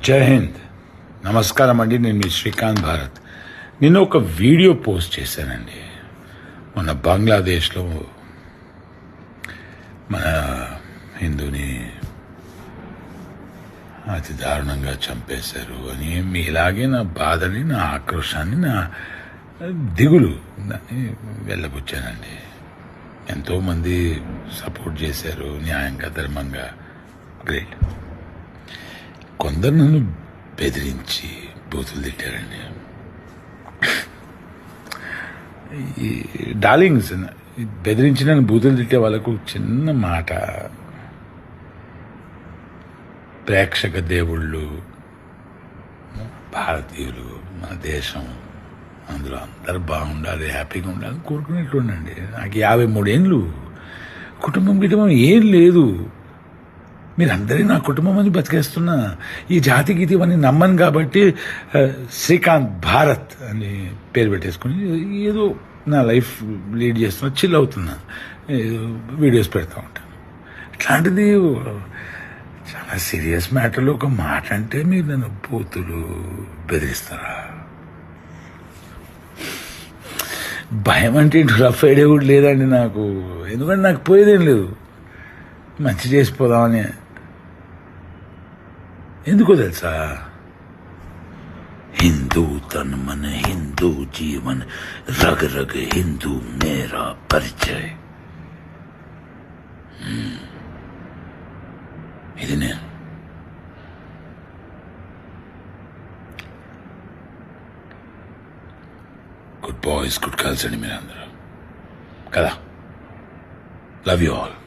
జై హింద్. నమస్కారం అండి. నేను మీ శ్రీకాంత్ భారత్. నిన్న ఒక వీడియో పోస్ట్ చేశానండి. మన బంగ్లాదేశ్లో మన హిందూని అతి దారుణంగా చంపేశారు అని మీలాగే నా బాధని, నా ఆక్రోశాన్ని, నా దిగులు దాన్ని వెళ్ళబుచ్చానండి. ఎంతోమంది సపోర్ట్ చేశారు, న్యాయంగా, ధర్మంగా. గ్రేట్. కొందరు నన్ను బెదిరించి బూతులు తిట్టారండి. ఈ డార్లింగ్స్ బెదిరించి నన్ను బూతులు తిట్టే వాళ్ళకు చిన్న మాట, ప్రేక్షక దేవుళ్ళు, భారతీయులు, మన దేశం, అందులో అందరు బాగుండాలి, హ్యాపీగా ఉండాలి కోరుకునేట్లుండండి. నాకు 53 ఏండ్లు, కుటుంబం ఏం లేదు. మీరందరి నా కుటుంబం అని బతికేస్తున్నా. ఈ జాతి గీతి ఇవన్నీ నమ్మను కాబట్టి శ్రీకాంత్ భారత్ అని పేరు పెట్టేసుకుని ఏదో నా లైఫ్ లీడ్ చేస్తున్నా, చిల్ అవుతున్నా, వీడియోస్ పెడతా ఉంటాను. ఇట్లాంటిది చాలా సీరియస్ మ్యాటర్లో ఒక మాట అంటే మీరు నన్ను బూతులు బెదిరిస్తారా? భయం అంటే రఫ్ ఐడియా కూడా లేదండి నాకు. ఎందుకంటే నాకు పోయేదేం లేదు, మంచి చేసిపోదామని. ఎందుకో తెలుసా? हिंदू तन मन हिंदू जीवन रग रग हिंदू मेरा परिचय. ఇది నేను. గుడ్ బాయ్స్, గుడ్ గర్ల్స్ అండి మీరందరూ కదా. Love you all.